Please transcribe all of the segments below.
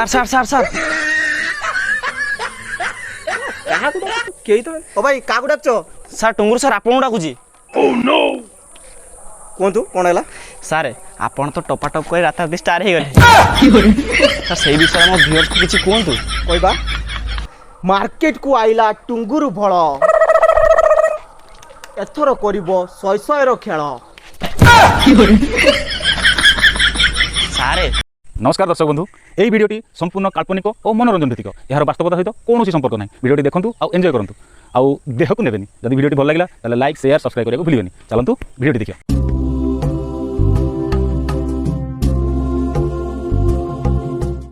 Sir sir sir sir କେହି ତ ଓ ଭାଇ କାହାକୁ ଡାକୁଛ? ସାର୍ ଟୁଙ୍ଗୁରୁ ସାର୍ ଆପଣଙ୍କୁ ଡାକୁଛି। କୁହନ୍ତୁ କ'ଣ ହେଲା? ସାର୍ ଆପଣ ତ ଟପାଟପ୍ କରି ରାତାରାତି ଷ୍ଟାର ହେଇଗଲେ ସାର୍, ସେଇ ବିଷୟରେ ଆମ ଭିଉଅର୍ସକୁ କିଛି କୁହନ୍ତୁ। କହିବା ମାର୍କେଟକୁ ଆଇଲା ଟୁଙ୍ଗୁରୁ ଫଳ, ଏଥର କରିବ ଶହେ ଶହେର ଖେଳ। ସାର୍ नमस्कार दर्शक बंधु, यही भिडियोटी संपूर्ण काल्पनिक और मनोरंजन भित्तिक, यार वास्तवता सहित कौन संपर्क ना। भिडियोटी देखूँ आउ एंजॉय करूँ आउ देह को नेबेनी। जब भिडियोटी भल लगा ताले लाइक शेयर सब्सक्राइब करने को भूलिए। चलतु भिडियोटी देखिए।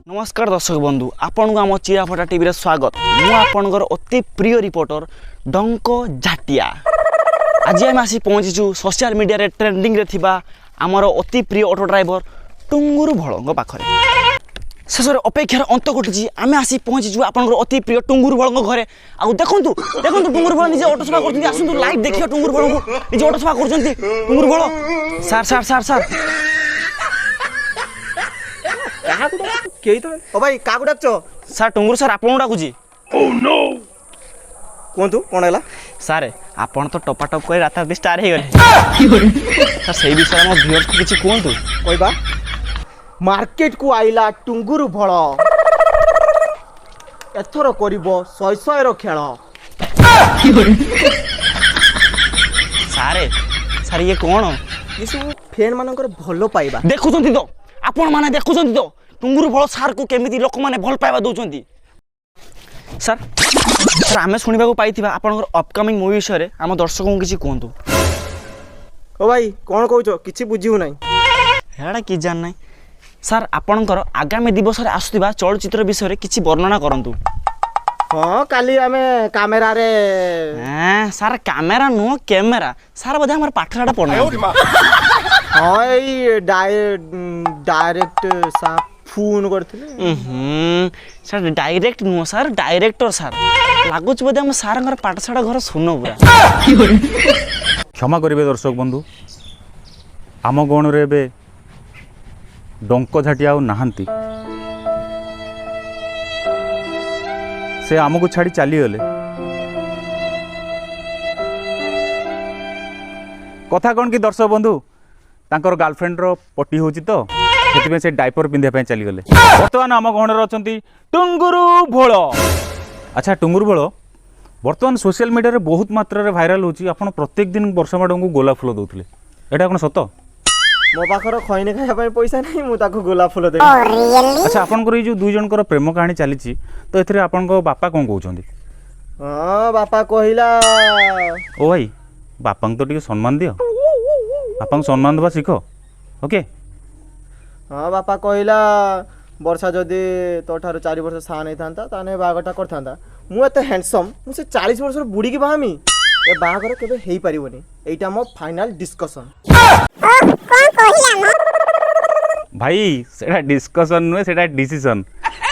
नमस्कार दर्शक बंधु, आपण को आम चिराफटा टीवी रे स्वागत। मु आपणकर अति प्रिय रिपोर्टर डंक झाटिया। आज आम आसी पहुँचीचु सोशल मीडिया रे ट्रेंडिंग रे थिबा आमर अति प्रिय ऑटो ड्राइवर टुंगुरु भळंग पाखरे। शेषर अपेक्षार अंत घटी आम आसी पहुँचीचु आपणकर अति प्रिय टुंगुरु भळंग घरे। आ देखंतु देखंतु टुंगुरु भळ निजे ऑटो सफा करछन्ती। आसंतु लाइव देखियो टुंगुरु भळ को निजे ऑटो सफा करछन्ती। टुंगुरु भळ सार सार सार सार केही तो ओ भाई काहाକୁ ଡାକୁଛ? ସାର୍ ଟୁଙ୍ଗୁରୁ ସାର୍ ଆପଣଙ୍କୁ ଡାକୁଛି। କୁହନ୍ତୁ କ'ଣ ହେଲା? ସାର୍ ଆପଣ ତ ଟପାଟପ୍ କରି ରାତାରାତି ଷ୍ଟାର ହେଇଗଲେ ସାର୍, ସେଇ ବିଷୟରେ ଆମ ଭିଉଅର୍ସକୁ କିଛି କୁହନ୍ତୁ। କହିବା ମାର୍କେଟକୁ ଆଇଲା ଟୁଙ୍ଗୁରୁ ଫଳ, ଏଥର କରିବ ଶହେ ଶହେର ଖେଳ। ସାର୍ ସାର୍ ଇଏ କ'ଣ ଏସବୁ ଫ୍ୟାନ୍ ମାନଙ୍କର ଭଲ ପାଇବା। ଦେଖୁଛନ୍ତି ତ ଆପଣ ମାନେ ଦେଖୁଛନ୍ତି ତ ଟୁଙ୍ଗୁରୁ ଫଳ ସାର୍କୁ କେମିତି ଲୋକମାନେ ଭଲ ପାଇବା ଦେଉଛନ୍ତି। ସାର୍ ସାର୍ ଆମେ ଶୁଣିବାକୁ ପାଇଥିବା ଆପଣଙ୍କର ଅପକମିଂ ମୁଭି ବିଷୟରେ ଆମ ଦର୍ଶକଙ୍କୁ କିଛି କୁହନ୍ତୁ। ଓ ଭାଇ କ'ଣ କହୁଛ? କିଛି ବୁଝିବୁ ନାହିଁ। ହେଟା କି ଜାଣି ନାହିଁ। ସାର୍ ଆପଣଙ୍କର ଆଗାମୀ ଦିବସରେ ଆସୁଥିବା ଚଳଚ୍ଚିତ୍ର ବିଷୟରେ କିଛି ବର୍ଣ୍ଣନା କରନ୍ତୁ। ହଁ କାଲି ଆମେ କ୍ୟାମେରାରେ ସାର୍ କ୍ୟାମେରା ନୁହଁ କ୍ୟାମେରା। ସାର୍ ବୋଧେ ଆମର ପାଠଶାଠ ପଢ଼ୁନାହାନ୍ତି। ହଁ ଏଇ ଡାଇରେକ୍ଟ ଫୋନ୍ କରିଥିଲେ। ସାର୍ ଡାଇରେକ୍ଟ ନୁହଁ ସାର୍ ଡାଇରେକ୍ଟର ସାର୍। ଲାଗୁଛି ବୋଧେ ଆମ ସାର୍ଙ୍କର ପାଠଶାଠ ଘର ଶୂନ ପୁରା। क्षमा करेंगे दर्शक बंधु, आम गणरे एबे डंक झाटिया नाहांती। से आमको छाड़ी चलीगले। कथा कौन कि दर्शक बंधु तांकर गर्लफ्रेंड रो पटी होची तो से से डायपर पिंधिया चलीगले। बर्तमान आम गणर अच्छा टुंगुरु भोल। अच्छा टुंगुरु भोल बर्तमान सोशल मीडिया रे बहुत मात्रा रे भाइराल होची। आपण प्रत्येक दिन वर्षा मैडम को गोलाप फूल दउथले, एटा कोन सत? मो पाखर खैनी खाया ପାଇଁ पैसा नहीं, मु ताको गोलाप फूल देबी। अच्छा आपनकर ई जो दुई जनकर प्रेम कहानी चलीची तो एथरे आपनको बापा कोन कहउछंदी? हां बापा कहिला। ओ भाई बापांग तो टिके सम्मान दियो, बापांग सम्मान दबा सिखो। ओके हाँ बापा कहिला वर्षा जदि तो ठार 4 वर्ष सा नहीं थांता ताने बागटा करथांता। मु एते हैंडसम मु से 40 वर्ष बुड़ी की बाहामी ए बाहागर केबे हेई परिबोनी। एटा मो फाइनल डिस्कशन। भाई सेटा डिस्कशन नुहे, सेटा डिसीजन।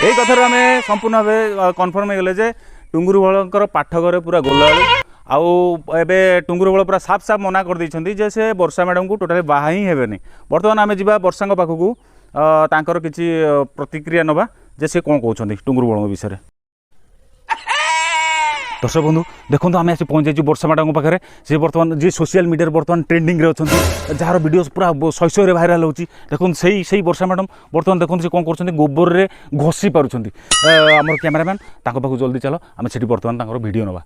ए कथार आमे संपूर्ण भाबे कन्फर्म हे गेले जे टुंगुरु भळंकर पाठघरे पूरा गोलाळू आउ एबे टुंगुरु भळ पूरा साफ साफ मना कर दैछंती जे से वर्षा मैडम को टोटली बाहा ही हेबेनी। वर्तमान आमे जिबा वर्षांग पाखकू तांकर किछि प्रतिक्रिया नबा जे से कोन कहउछंती टुंगुरु भळंग विषय रे। दर्शक बंधु देखो आम आसी पहुँच जाइए वर्षा मैडम पाखे। से बर्तमान जी सोशल मीडिया बर्तमान ट्रेंडिंग रे अच्छा जार वीडियो पूरा शय शय भाइराल होची। देखो सही वर्षा मैडम बर्तमान देखो से कौन कर गोबर रे घोषी पारुछंती। आमर कैमरामैन ताको पाखु जल्दी चलो आम से बर्तमान तांकर वीडियो नवा।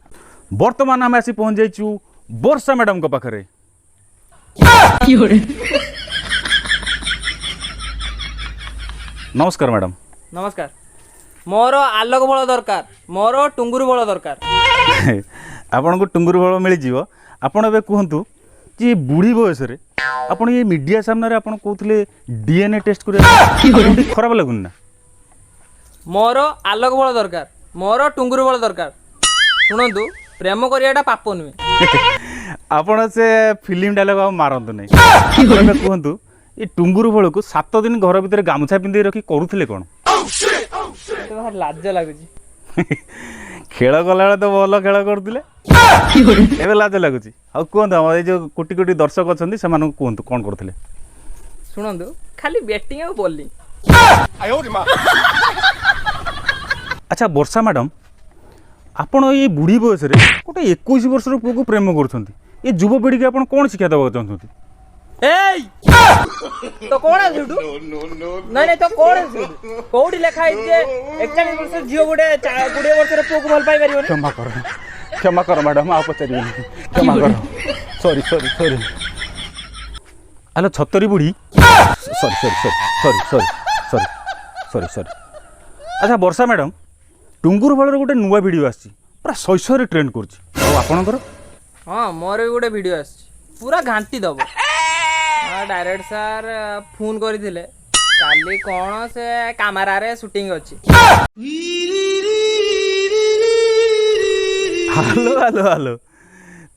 बर्तमान आम आसी पहुँच जाइए वर्षा मैडम को पाखे। नमस्कार मैडम। नमस्कार। मोर आलोक बल दरकार, मोर टुंगुरु बल दरकार। आपन को टुंगुरु बल मिल जीवो। आपण एबे कहंतु कि बुढ़ी बयस रे आपण ये मीडिया सामने रे आपण कहउतले डीएनए टेस्ट करे खराब लागुन ना? मोर आलोक बल दरकार, मोर टुंगुरु बल दरकार। सुनंतु प्रेम करियाटा पाप नुहे। आपण से फिल्म डायलॉग मारंतु नहीं। आपण कहंतु ये टुंगुरु बल को 7 दिन घर भीतर गामुछा पिंदी रखी करूथिले कोन? तो भाई लाज लागुची। खेल गला तो भल खेल करते एवं लाज लगुच। कहतु हम ये जो कोटी कोटी दर्शक अच्छा से कहतु कौन करते? शुणु खाली बैटिंग और बॉलिंग। আচ্ছা বর্ষা ম্যাডাম ଆପଣ ଏଇ ବୁଢ଼ୀ ବୟସରେ ଗୋଟେ 21 ବର୍ଷର ପୁଅକୁ ପ୍ରେମ କରୁଛନ୍ତି ଏ ଯୁବପିଢ଼ିକି ଆପଣ କ'ଣ ଶିକ୍ଷା ଦେବାକୁ ଚାହୁଁଛନ୍ତି? ଏଇ ତ କଣ ଅଛି ସେଠୁ? ନାଇଁ ନାଇଁ ତ କଣ ଅଛି ସେଠୁ? କୋଉଠି ଲେଖା ହେଇଛି ଯେ 41 ବର୍ଷର ଝିଅ ଗୋଟେ 20 ବର୍ଷର ପୁଅକୁ ଭଲ ପାଇ ପାରିବନି? କ୍ଷମା କର ମ୍ୟାଡ଼ାମ୍ ଆଉ ପଚାରିବେନି କ୍ଷମା କର ସରି ସରି ସରି ହ୍ୟାଲୋ ଛତରୀ ବୁଢ଼ୀ ସରି ସରି ସରି ସରି ସରି ସରି ସରି ସରି ଆଚ୍ଛା ବର୍ଷା ମ୍ୟାଡ଼ାମ୍ ଟୁଙ୍ଗୁରୁ ଫଳର ଗୋଟେ ନୂଆ ଭିଡ଼ିଓ ଆସିଛି ପୁରା ଶୈଶବରେ ଟ୍ରେଣ୍ଡ କରୁଛି ଆଉ ଆପଣଙ୍କର? ହଁ ମୋର ବି ଗୋଟେ ଭିଡ଼ିଓ ଆସିଛି ପୁରା ଘାଣ୍ଟି ଦବ। ଡାଇରେକ୍ଟ ସାର୍ ଫୋନ୍ କରିଥିଲେ କାଲି କ'ଣ ସେ କ୍ୟାମେରାରେ ସୁଟିଂ ଅଛି। ହ୍ୟାଲୋ ହ୍ୟାଲୋ ହ୍ୟାଲୋ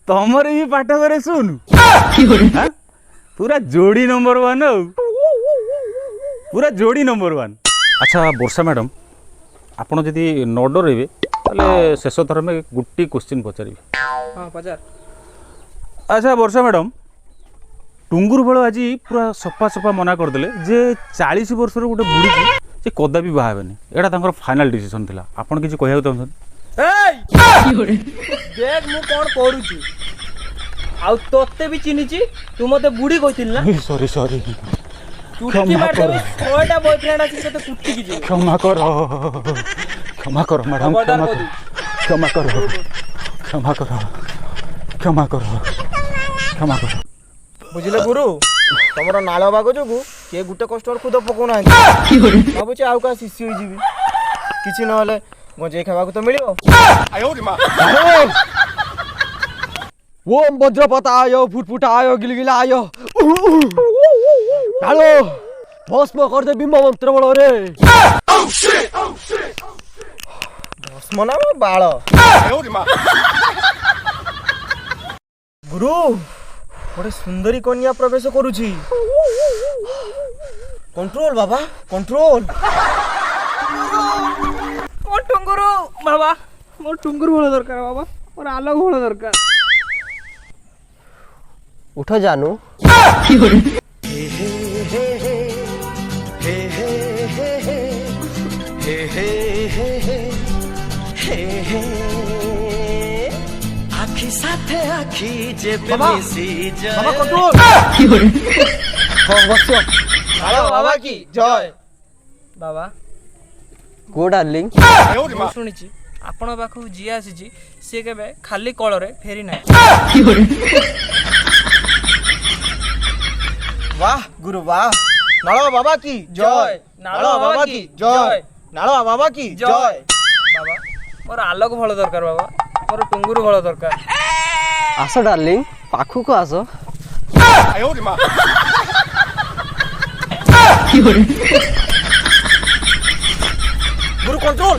ତମର ବି ପାଠ করে ଶୁଣୁ ପୁରା ଯୋଡ଼ି ନମ୍ବର 1 ଆଉ ପୁରା ଯୋଡ଼ି ନମ୍ବର 1। ଆଚ୍ଛା ବର୍ଷା ମ୍ୟାଡ଼ାମ୍ ଆପଣ ଯଦି ନ ଡରେଇବେ ତାହେଲେ ଶେଷ ଥର ଆମେ ଗୋଟିଏ କ୍ୱେଶ୍ଚିନ୍ ପଚାରିବି। ହଁ ପଚାର। ଆଚ୍ଛା ବର୍ଷା ମ୍ୟାଡ଼ାମ୍ ଟୁଙ୍ଗୁରୁ ଫଳ ଆଜି ପୁରା ସଫା ସଫା ମନା କରିଦେଲେ ଯେ 40 ବର୍ଷର ଗୋଟେ ବୁଢ଼ୀକି ସେ କଦାପି ବାହା ହେବେନି ଏଇଟା ତାଙ୍କର ଫାଇନାଲ୍ ଡିସିସନ୍ ଥିଲା ଆପଣ କିଛି କହିବାକୁ ଚାହୁଁଛନ୍ତି? ଦେখ ମୁଁ କ'ଣ କରୁଛି ଆଉ ତୋତେ ବି ଚିହ୍ନିଛି ତୁ ମତେ ବୁଢ଼ୀ କହିଥିଲି ନା? ସରି ସରି ଚୁଟି ମାରିଦେବି 100ଟା ବୟଫ୍ରେଣ୍ଡ ଅଛି ତତେ କୁଟିକି ଯିବ। କ୍ଷମା କର ମ୍ୟାଡ଼ାମ୍ କ୍ଷମା କର କ୍ଷମା କର କ୍ଷମା କର କ୍ଷମା କର। ବୁଝିଲେ ଗୁରୁ ତମର ନାଳ ବାଗ ଯୋଗୁ କିଏ ଗୋଟେ କଷ୍ଟମର ଖୁଦ ପକଉନାହାନ୍ତି ଭାବୁଛି ଆଉ କାହା ଶିଶି ହୋଇଯିବି କିଛି ନହେଲେ ଗଞ୍ଜେଇ ଖାଇବାକୁ ତ ମିଳିବ। ओम वज्रपत आयो फुटफुट आयो गिलगिला आयो डालो भस्म कर दे बिम्ब मंत्र बल रे ଭସ୍ମ ନା ମୋ ବାଳ ଗୁରୁ ଗୋଟେ ସୁନ୍ଦରୀ କନ୍ୟା ପ୍ରବେଶ କରୁଛି କଣ୍ଟ୍ରୋଲ ବାବା କଣ୍ଟ୍ରୋଲ। ମୋ ଟୁଙ୍ଗୁରୁ ବାବା ମୋ ଟୁଙ୍ଗୁରୁ ଭଲ ଦରକାର ବାବା ମୋର ଆଲୋକ ଭଲ ଦରକାର। उठ जानू आखी साथे आखी जेबे बाबा, मिसी जाए ବାବା କଣ୍ଟ୍ରୋଲ। ହ୍ୟାଲୋ ବାବା କି ଜୟ ବାବା गो डार्लिंग ମୁଁ ଶୁଣିଛି ଆପଣଙ୍କ ପାଖକୁ ଯିଏ ଆସିଛି ସିଏ କେବେ ଖାଲି କଳରେ ଫେରି ନାହିଁ। वाह गुरु वाह नाला बाबा की जय नाला बाबा की जय नाला बाबा की जय। ବାବା ମୋର ଆଲୋକ ଭଲ ଦରକାର ବାବା ମୋର ଟୁଙ୍ଗୁରୁ ଭଲ ଦରକାର। आस डार्लिंग पाखु को आस गुरु कंट्रोल